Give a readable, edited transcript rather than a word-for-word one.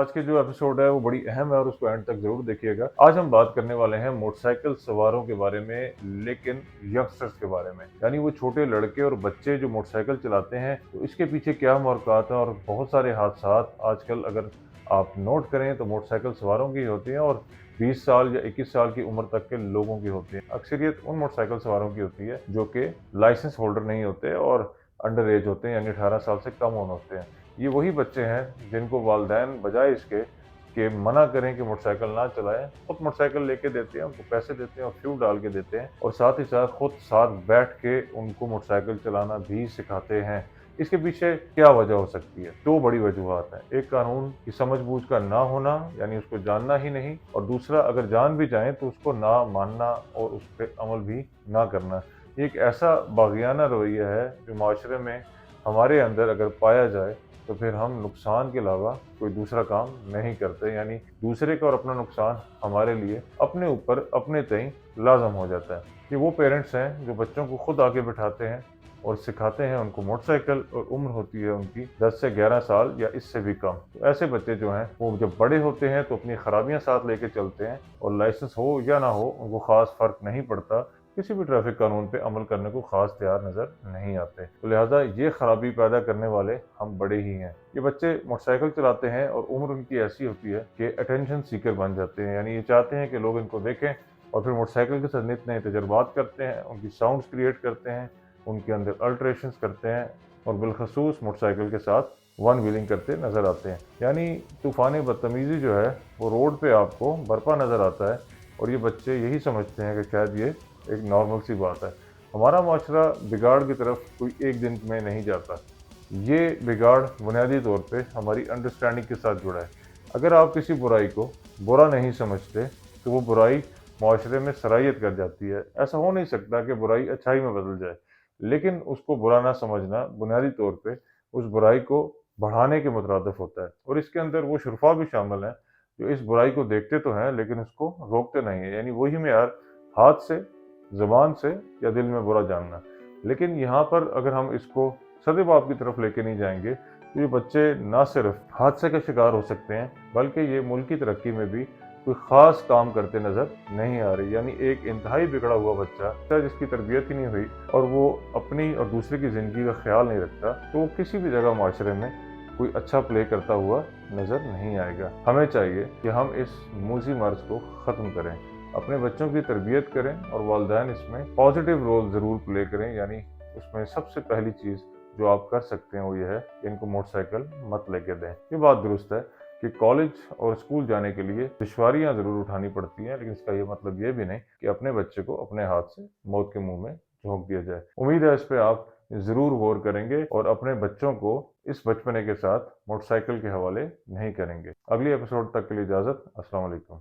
आज के जो एपिसोड है वो बड़ी अहम है और उसको एंड तक ज़रूर देखिएगा। आज हम बात करने वाले हैं मोटरसाइकिल सवारों के बारे में, लेकिन यंगस्टर्स के बारे में। यानी वो छोटे लड़के और बच्चे जो मोटरसाइकिल चलाते हैं, तो इसके पीछे क्या महज़ूरात हैं और बहुत सारे हादसात आजकल अगर आप नोट करें तो मोटरसाइकिल सवारों की होती हैं और 20 साल या 21 साल की उम्र तक के लोगों की होती है। अक्सरियत उन मोटरसाइकिल सवारों की होती है जो कि लाइसेंस होल्डर नहीं होते और अंडर एज होते हैं, यानी 18 साल से कम उम्र होते हैं। ये वही बच्चे हैं जिनको वालिदैन बजाय इसके कि मना करें कि मोटरसाइकिल ना चलाएं, खुद मोटरसाइकिल लेके देते हैं, उनको पैसे देते हैं और फ्यूल डाल के देते हैं और साथ ही साथ खुद साथ बैठ के उनको मोटरसाइकिल चलाना भी सिखाते हैं। इसके पीछे क्या वजह हो सकती है? दो बड़ी वजूहत हैं। एक, कानून की समझ-बूझ का ना होना, यानी उसको जानना ही नहीं, और दूसरा, अगर जान भी जाएँ तो उसको ना मानना और उस पे अमल भी ना करना। ये एक ऐसा बाग़ियाना रवैया है जो माशरे में हमारे अंदर अगर पाया जाए तो फिर हम नुकसान के अलावा कोई दूसरा काम नहीं करते, यानी दूसरे का और अपना नुकसान हमारे लिए अपने ऊपर अपने तय लाज़म हो जाता है। ये वो पेरेंट्स हैं जो बच्चों को खुद आगे बिठाते हैं और सिखाते हैं उनको मोटरसाइकिल, और उम्र होती है उनकी 10 से 11 साल या इससे भी कम। तो ऐसे बच्चे जो हैं वो जब बड़े होते हैं तो अपनी खराबियां साथ लेके चलते हैं और लाइसेंस हो या ना हो उनको ख़ास फ़र्क नहीं पड़ता, किसी भी ट्रैफिक कानून पे अमल करने को ख़ास तैयार नज़र नहीं आते। तो लिहाजा ये खराबी पैदा करने वाले हम बड़े ही हैं। ये बच्चे मोटरसाइकिल चलाते हैं और उम्र उनकी ऐसी होती है कि अटेंशन सीकर बन जाते हैं, यानी ये चाहते हैं कि लोग इनको देखें और फिर मोटरसाइकिल के साथ नित नए तजुर्बात करते हैं, उनकी साउंड्स क्रिएट करते हैं, उनके अंदर अल्ट्रेशंस करते हैं और बिलखसूस मोटरसाइकिल के साथ वन व्हीलिंग करते नज़र आते हैं। यानी तूफ़ानी बदतमीज़ी जो है वो रोड पे आपको बरपा नज़र आता है और ये बच्चे यही समझते हैं कि शायद ये एक नॉर्मल सी बात है। हमारा माशरा बिगाड़ की तरफ कोई एक दिन में नहीं जाता। ये बिगाड़ बुनियादी तौर पे हमारी अंडरस्टैंडिंग के साथ जुड़ा है। अगर आप किसी बुराई को बुरा नहीं समझते तो वो बुराई माशरे में सरायत कर जाती है। ऐसा हो नहीं सकता कि बुराई अच्छाई में बदल जाए, लेकिन उसको बुरा ना समझना बुनियादी तौर पे उस बुराई को बढ़ाने के मुतरादिफ होता है। और इसके अंदर वो शुरफा भी शामिल हैं जो इस बुराई को देखते तो हैं लेकिन उसको रोकते नहीं हैं, यानी वही मेयार हाथ से, ज़ुबान से या दिल में बुरा जानना। लेकिन यहाँ पर अगर हम इसको सद्भाव की तरफ लेके नहीं जाएंगे तो ये बच्चे ना सिर्फ हादसे का शिकार हो सकते हैं बल्कि ये मुल्क की तरक्की में भी कोई ख़ास काम करते नज़र नहीं आ रही। यानी एक इंतहाई बिगड़ा हुआ बच्चा जिसकी तरबियत ही नहीं हुई और वो अपनी और दूसरे की ज़िंदगी का ख्याल नहीं रखता, तो वो किसी भी जगह माशरे में कोई अच्छा प्ले करता हुआ नज़र नहीं आएगा। हमें चाहिए कि हम इस मूसी मर्ज़ को ख़त्म करें, अपने बच्चों की तरबियत करें और वालिदैन इसमें पॉजिटिव रोल ज़रूर प्ले करें। यानी उसमें सबसे पहली चीज़ जो आप कर सकते हैं वो ये है कि इनको मोटरसाइकिल मत लेके दें। ये बात दुरुस्त है कि कॉलेज और स्कूल जाने के लिए दुश्वारियां ज़रूर उठानी पड़ती हैं, लेकिन इसका ये मतलब ये भी नहीं कि अपने बच्चे को अपने हाथ से मौत के मुंह में झोंक दिया जाए। उम्मीद है इस पे आप ज़रूर गौर करेंगे और अपने बच्चों को इस बचपने के साथ मोटरसाइकिल के हवाले नहीं करेंगे। अगली एपिसोड तक के लिए इजाज़त। अस्सलाम वालेकुम।